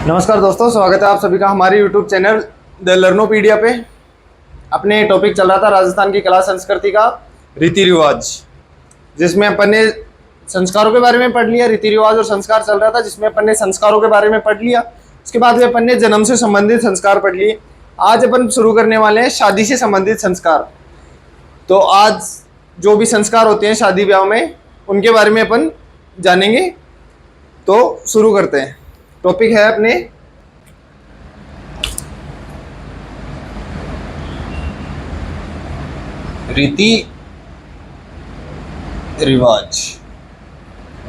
नमस्कार दोस्तों, स्वागत है आप सभी का हमारे YouTube चैनल द लर्नोपीडिया पे। अपने टॉपिक चल रहा था राजस्थान की कला संस्कृति का रीति रिवाज, जिसमें अपन ने संस्कारों के बारे में पढ़ लिया। रीति रिवाज और संस्कार चल रहा था, जिसमें अपन ने संस्कारों के बारे में पढ़ लिया। उसके बाद में अपन ने जन्म से संबंधित संस्कार पढ़ लिए। आज अपन शुरू करने वाले हैं शादी से संबंधित संस्कार। तो आज जो भी संस्कार होते हैं शादी ब्याह में, उनके बारे में अपन जानेंगे। तो शुरू करते हैं। टॉपिक है अपने रीति रिवाज।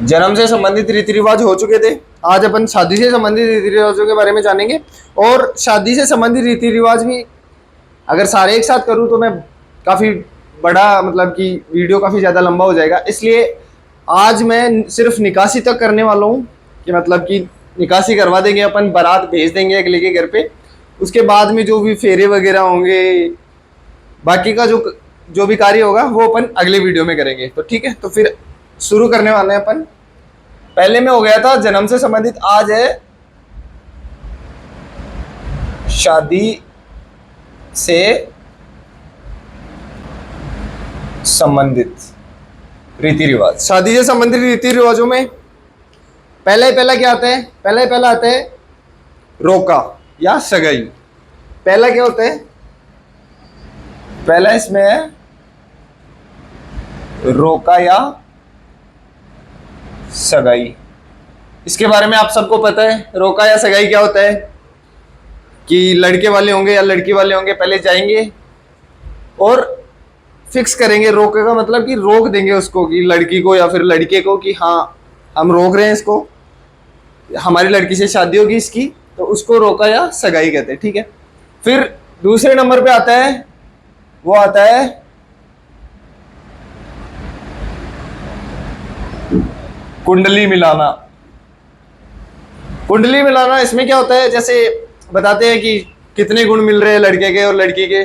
जन्म से संबंधित रीति रिवाज हो चुके थे। आज अपन शादी से संबंधित रीति रिवाजों के बारे में जानेंगे। और शादी से संबंधित रीति रिवाज भी अगर सारे एक साथ करूं तो मैं काफ़ी बड़ा मतलब कि वीडियो काफ़ी ज़्यादा लंबा हो जाएगा। इसलिए आज मैं सिर्फ निकासी तक करने वाला हूँ कि मतलब कि निकासी करवा देंगे अपन, बारात भेज देंगे अगले के घर पे। उसके बाद में जो भी फेरे वगैरह होंगे, बाकी का जो भी कार्य होगा वो अपन अगले वीडियो में करेंगे। तो ठीक है, तो फिर शुरू करने वाले हैं अपन। पहले में हो गया था जन्म से संबंधित, आज है शादी से संबंधित रीति रिवाज। शादी से संबंधित रीति रिवाजों में पहला क्या आता है? पहला आता है रोका या सगाई। पहला क्या होता है? पहला इसमें है रोका या सगाई। इसके बारे में आप सबको पता है। रोका या सगाई क्या होता है कि लड़के वाले होंगे या लड़की वाले होंगे, पहले जाएंगे और फिक्स करेंगे। रोके का मतलब कि रोक देंगे उसको, कि लड़की को या फिर लड़के को, कि हाँ हम रोक रहे हैं इसको, हमारी लड़की से शादी होगी इसकी, तो उसको रोका या सगाई कहते हैं। ठीक है। फिर दूसरे नंबर पे आता है, वो आता है कुंडली मिलाना। कुंडली मिलाना इसमें क्या होता है, जैसे बताते हैं कि कितने गुण मिल रहे हैं लड़के के और लड़की के।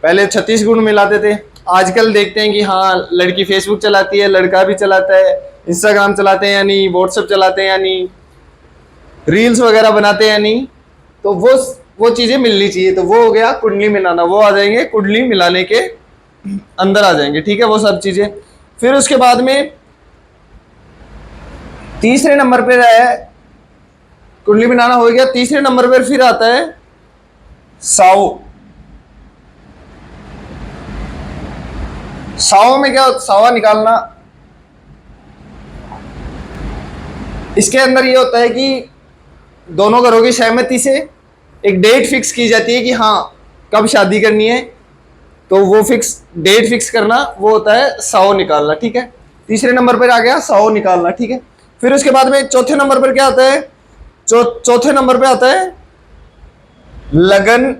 पहले 36 गुण मिलाते थे। आजकल देखते हैं कि हाँ लड़की फेसबुक चलाती है, लड़का भी चलाता है, इंस्टाग्राम चलाते हैं या नहीं, व्हाट्सएप चलाते हैं या नहीं, रील्स वगैरह बनाते हैं या नहीं। तो वो चीज़ें मिलनी चाहिए। तो वो हो गया कुंडली मिलाना। वो आ जाएंगे कुंडली मिलाने के अंदर आ जाएंगे। ठीक है, वो सब चीज़ें। फिर उसके बाद में तीसरे नंबर पे है, कुंडली मिलाना हो गया। तीसरे नंबर पर फिर आता है साओ। साओ में क्या होता? सावा निकालना। इसके अंदर ये होता है कि दोनों घरों की सहमति से एक डेट फिक्स की जाती है कि हाँ कब शादी करनी है। तो वो डेट फिक्स करना, वो होता है साओ निकालना। ठीक है, तीसरे नंबर पर आ गया साओ निकालना। ठीक है। फिर उसके बाद में चौथे नंबर पर क्या आता है? चौथे नंबर पे आता है लगन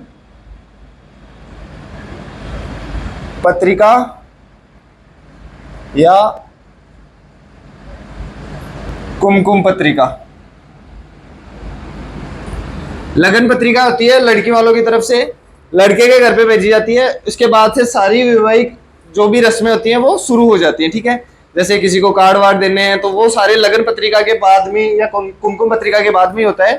पत्रिका या कुमकुम पत्रिका। लगन पत्रिका होती है लड़की वालों की तरफ से लड़के के घर पे भेजी जाती है। उसके बाद से सारी वैवाहिक जो भी रस्में होती हैं वो शुरू हो जाती हैं। ठीक है, जैसे किसी को कार्ड वार्ड देने हैं तो वो सारे लगन पत्रिका के बाद में या कुमकुम पत्रिका के बाद में होता है।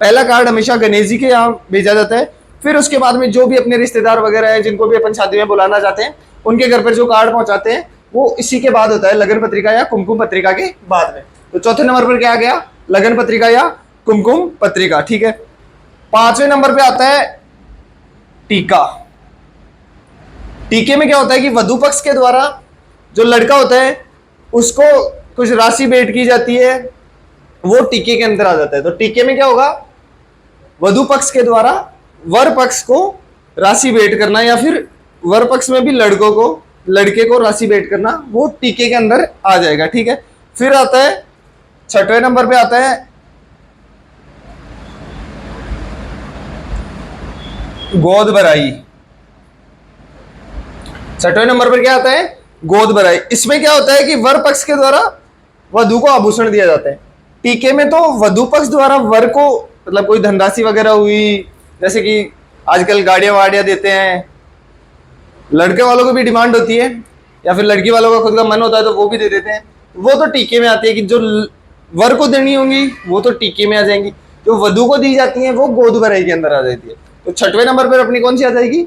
पहला कार्ड हमेशा गणेश जी के यहाँ भेजा जाता है। फिर उसके बाद में जो भी अपने रिश्तेदार वगैरह हैं जिनको भी अपन शादी में बुलाना चाहते हैं, उनके घर पर जो कार्ड पहुंचाते हैं वो इसी के बाद होता है, लगन पत्रिका या कुमकुम पत्रिका के बाद में। तो चौथे नंबर पर क्या आ गया? लगन पत्रिका या कुमकुम पत्रिका। ठीक है। पांचवें नंबर पे आता है टीका। टीके में क्या होता है कि वधु पक्ष के द्वारा जो लड़का होता है उसको कुछ राशि भेंट की जाती है, वो टीके के अंदर आ जाता है। तो टीके में क्या होगा? वधु पक्ष के द्वारा वर पक्ष को राशि भेंट करना, या फिर वर पक्ष में भी लड़के को राशि भेंट करना, वो टीके के अंदर आ जाएगा। ठीक है। फिर आता है छठवें नंबर पे आता है गोद भराई। छठवें नंबर पर क्या आता है? गोद भराई। इसमें क्या होता है कि वर पक्ष के द्वारा वधु को आभूषण दिया जाता है। टीके में तो वधु पक्ष द्वारा वर को मतलब कोई धनराशि वगैरह हुई, जैसे कि आजकल गाड़ियां वाड़ियां देते हैं, लड़के वालों को भी डिमांड होती है, या फिर लड़की वालों का खुद का मन होता है तो वो भी दे देते हैं। वो तो टीके में आती है कि जो वर को देनी होंगी वो तो टीके में आ जाएंगी। जो जो वधु को दी जाती है वो गोद भराई के अंदर आ जाती है। तो छठवें नंबर पर अपनी कौन सी आ जाएगी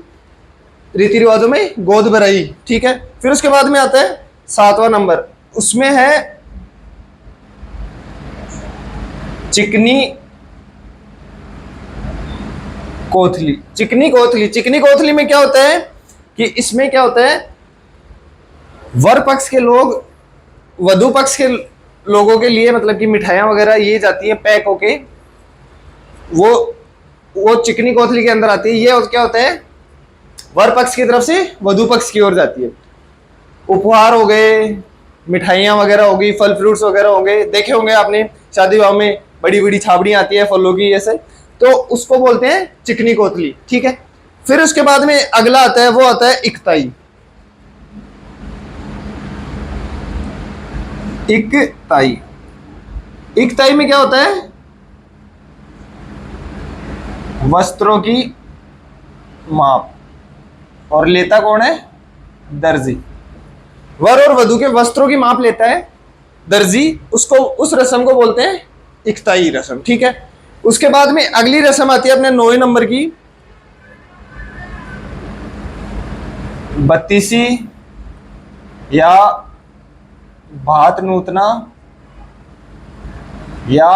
रीति रिवाजों में, गोद भराई। ठीक है, फिर उसके बाद में आता है सातवां नंबर, उसमें है चिकनी कोथली। चिकनी कोथली, चिकनी कोथली में क्या होता है कि इसमें क्या होता है, वर पक्ष के लोग वधु पक्ष के लोगों के लिए मतलब कि मिठाइयां वगैरह ये जाती है पैक होके, वो चिकनी कोथली के अंदर आती है। ये क्या होता है, वर पक्ष की तरफ से वधु पक्ष की ओर जाती है। उपहार हो गए, मिठाइयां वगैरह हो गई, फल फ्रूट्स वगैरह हो गए, देखे होंगे आपने शादी विवाह में बड़ी बड़ी छाबड़ियां आती है फलों की ऐसे, तो उसको बोलते हैं चिकनी कोतली। ठीक है, फिर उसके बाद में अगला आता है, वो आता है इकताई। इकताई, इकताई में क्या होता है, वस्त्रों की माप, और लेता कौन है, दर्जी। वर और वधु के वस्त्रों की माप लेता है दर्जी, उसको उस रस्म को बोलते हैं इकताई रस्म। ठीक है, उसके बाद में अगली रस्म आती है अपने 9वें नंबर की, बत्तीसी या भात नूतना या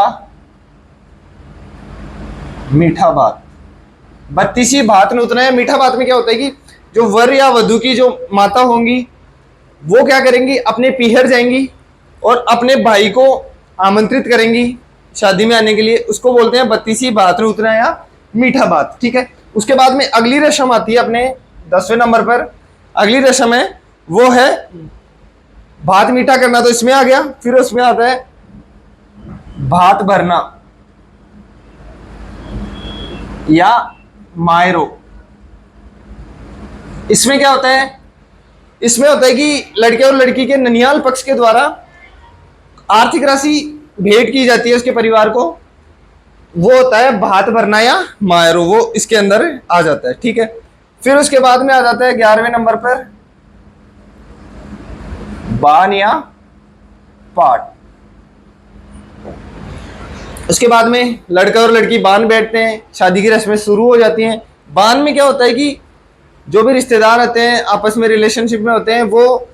मीठा भात। बत्तीसी, भात नूतना या मीठा भात में क्या होता है कि जो वर या वधु की जो माता होंगी वो क्या करेंगी, अपने पीहर जाएंगी और अपने भाई को आमंत्रित करेंगी शादी में आने के लिए, उसको बोलते हैं बत्तीसी, भात नूतना या मीठा भात। ठीक है, उसके बाद में अगली रस्म आती है अपने 10वें नंबर पर, अगली रस्म है वो है भात मीठा करना, तो इसमें आ गया। फिर उसमें आता है भात भरना या मायरो। इसमें क्या होता है, इसमें होता है कि लड़के और लड़की के ननियाल पक्ष के द्वारा आर्थिक राशि भेंट की जाती है उसके परिवार को, वो होता है भात भरना या मायरो, वो इसके अंदर आ जाता है। ठीक है, फिर उसके बाद में आ जाता है 11वें नंबर पर बान या पाट। उसके बाद में लड़का और लड़की बान बैठते हैं, शादी की रस्में शुरू हो जाती हैं। बान में क्या होता है कि जो भी रिश्तेदार आते हैं आपस में रिलेशनशिप में होते हैं, वो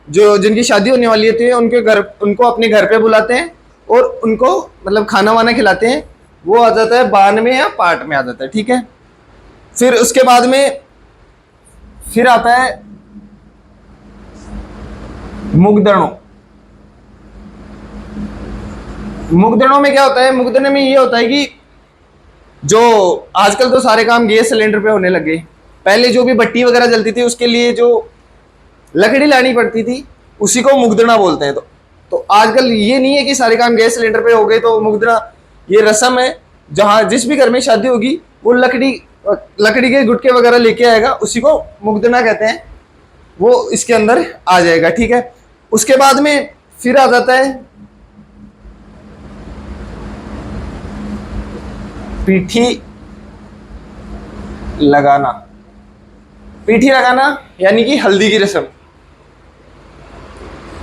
जो जिनकी शादी होने वाली होती है उनके घर, उनको अपने घर पे बुलाते हैं और उनको मतलब खाना वाना खिलाते हैं, वो आ जाता है बान में या पाट में आ जाता है। ठीक है, फिर उसके बाद में फिर आता है मुगदणों। मुगदणों में क्या होता है, मुगदणे में ये होता है कि जो आजकल तो सारे काम गैस सिलेंडर पे होने लगे, पहले जो भी भट्टी वगैरह जलती थी उसके लिए जो लकड़ी लानी पड़ती थी उसी को मुगदना बोलते हैं। तो आजकल ये नहीं है कि सारे काम गैस सिलेंडर पे हो गए तो मुगदना, ये रस्म है जहां जिस भी घर में शादी होगी वो लकड़ी के गुटके वगैरह लेके आएगा, उसी को मुगदना कहते हैं, वो इसके अंदर आ जाएगा। ठीक है, उसके बाद में फिर आ जाता है पीठी लगाना। पीठी लगाना यानी कि हल्दी की रस्म,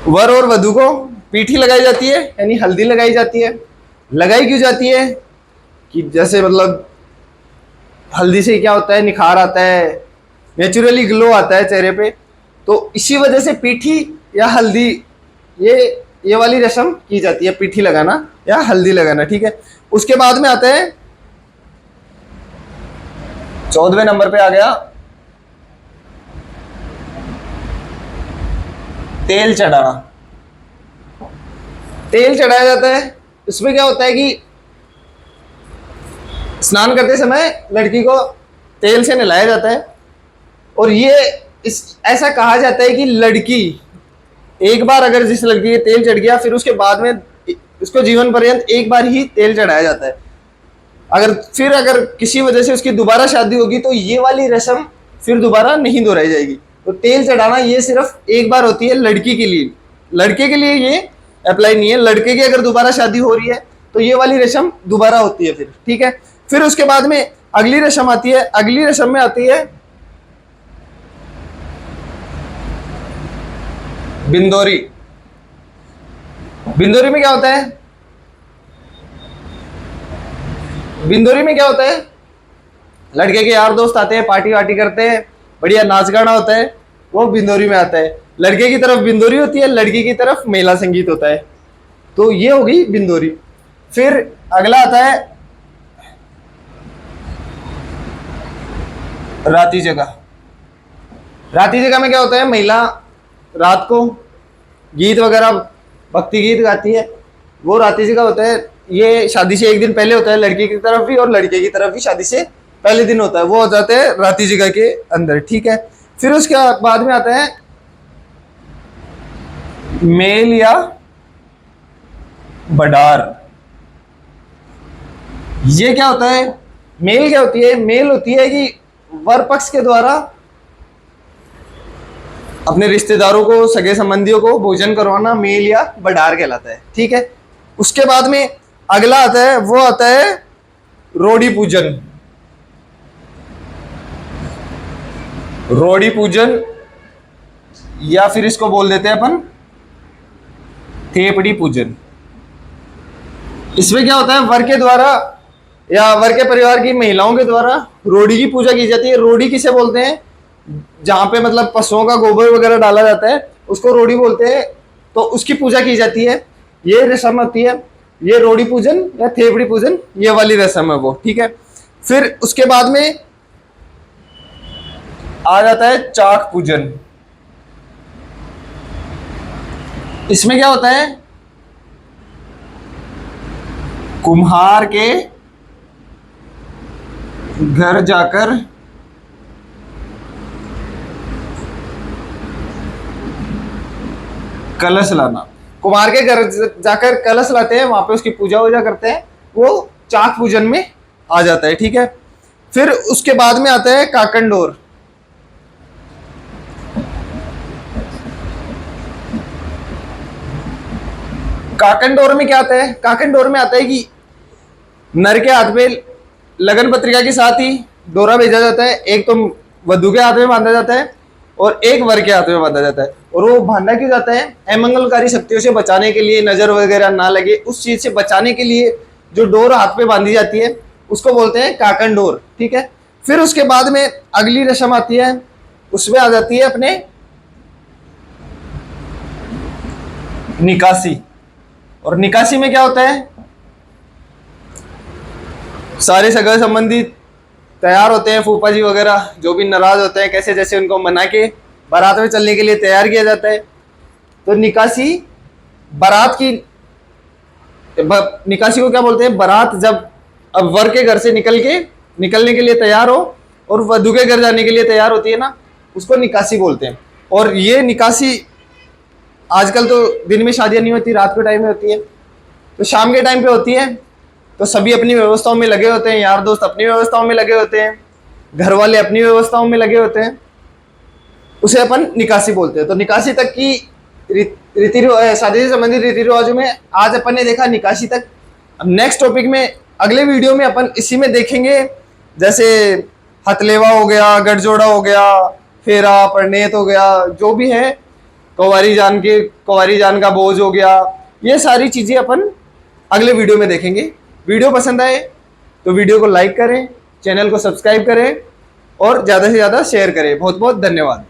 वर और वधु को पीठी लगाई जाती है यानी हल्दी लगाई जाती है। लगाई क्यों जाती है कि जैसे मतलब हल्दी से क्या होता है, निखार आता है, नेचुरली ग्लो आता है चेहरे पे, तो इसी वजह से पीठी या हल्दी ये वाली रस्म की जाती है, पीठी लगाना या हल्दी लगाना। ठीक है, उसके बाद में आता है 14वें नंबर पे आ गया तेल चढ़ाना। तेल चढ़ाया जाता है, इसमें क्या होता है कि स्नान करते समय लड़की को तेल से नहलाया जाता है, और ये ऐसा कहा जाता है कि लड़की एक बार अगर जिस लड़की के तेल चढ़ गया फिर उसके बाद में उसको जीवन पर्यंत एक बार ही तेल चढ़ाया जाता है। अगर किसी वजह से उसकी दोबारा शादी होगी तो ये वाली रस्म फिर दोबारा नहीं दोहराई जाएगी। तो तेल चढ़ाना ये सिर्फ एक बार होती है लड़की के लिए, लड़के के लिए ये अप्लाई नहीं है। लड़के की अगर दोबारा शादी हो रही है तो ये वाली रस्म दोबारा होती है फिर। ठीक है, फिर उसके बाद में अगली रस्म आती है, अगली रस्म में आती है बिंदोरी। बिंदोरी में क्या होता है, बिंदोरी में क्या होता है, लड़के के यार दोस्त आते हैं, पार्टी वार्टी करते हैं, बढ़िया नाच गाना होता है, वो बिंदोरी में आता है। लड़के की तरफ बिंदोरी होती है, लड़की की तरफ मेला संगीत होता है। तो ये होगी बिंदोरी। फिर अगला आता है राती जगह। राती जगह में क्या होता है, महिला रात को गीत वगैरह, भक्ति गीत गाती है, वो राती जगह होता है। ये शादी से एक दिन पहले होता है, लड़की की तरफ भी और लड़के की तरफ भी शादी से पहले दिन होता है, वो हो जाते हैं राती जगह के अंदर, ठीक है। फिर उसके बाद में आता है मेल या बडार। ये क्या होता है, मेल क्या होती है, मेल होती है कि वर पक्ष के द्वारा अपने रिश्तेदारों को, सगे संबंधियों को भोजन करवाना मेल या बडार कहलाता है, ठीक है। उसके बाद में अगला आता है, वो आता है रोड़ी पूजन। रोड़ी पूजन या फिर इसको बोल देते हैं अपन थेपड़ी पूजन। इसमें क्या होता है, वर के द्वारा या वर के परिवार की महिलाओं के द्वारा रोड़ी की पूजा की जाती है। रोड़ी किसे बोलते हैं, जहां पे मतलब पशुओं का गोबर वगैरह डाला जाता है, उसको रोड़ी बोलते हैं। तो उसकी पूजा की जाती है, ये रस्म होती है, ये रोड़ी पूजन या थेपड़ी पूजन, ये वाली रस्म है वो, ठीक है। फिर उसके बाद में आ जाता है चाक पूजन। इसमें क्या होता है, कुम्हार के घर जाकर कलश लाना। कुम्हार के घर जाकर कलश लाते हैं, वहां पे उसकी पूजा वूजा करते हैं, वो चाक पूजन में आ जाता है, ठीक है। फिर उसके बाद में आता है काकंडोर। काकंडोर में क्या आता है, काकंडोर में आता है कि नर के हाथ में लगन पत्रिका के साथ ही डोरा भेजा जाता है। एक तो वधु के हाथ में बांधा जाता है और एक वर के हाथ में बांधा जाता है। और वो बांधा क्यों जाता है, अमंगलकारी शक्तियों से बचाने के लिए, नजर वगैरह ना लगे उस चीज से बचाने के लिए जो डोर हाथ पे बांधी जाती है उसको बोलते हैं काकंडोर, ठीक है। फिर उसके बाद में अगली रस्म आती है, उसमें आ जाती है अपने निकासी। और निकासी में क्या होता है, सारे सगे संबंधी तैयार होते हैं, फूफा जी वगैरह जो भी नाराज होते हैं, कैसे जैसे उनको मना के बारात में चलने के लिए तैयार किया जाता है। तो निकासी बारात की, निकासी को क्या बोलते हैं, बारात जब अब वर के घर से निकलने के लिए तैयार हो और वधु के घर जाने के लिए तैयार होती है ना, उसको निकासी बोलते हैं। और ये निकासी आजकल तो दिन में शादियां नहीं होती, रात के टाइम में होती है, तो शाम के टाइम पे होती है। तो सभी अपनी व्यवस्थाओं में लगे होते हैं, यार दोस्त अपनी व्यवस्थाओं में लगे होते हैं, घर वाले अपनी व्यवस्थाओं में लगे होते हैं, उसे अपन निकासी बोलते हैं। तो निकासी तक की रीति शादी से संबंधित रीति रिवाजों में आज अपन ने देखा निकासी तक। अब नेक्स्ट टॉपिक में अगले वीडियो में अपन इसी में देखेंगे, जैसे हथलेवा हो गया, गठजोड़ा हो गया, फेरा परनेत हो गया, जो भी है, कुंवारी जान का बोझ हो गया, ये सारी चीजें अपन अगले वीडियो में देखेंगे। वीडियो पसंद आए तो वीडियो को लाइक करें, चैनल को सब्सक्राइब करें और ज़्यादा से ज़्यादा शेयर करें। बहुत बहुत धन्यवाद।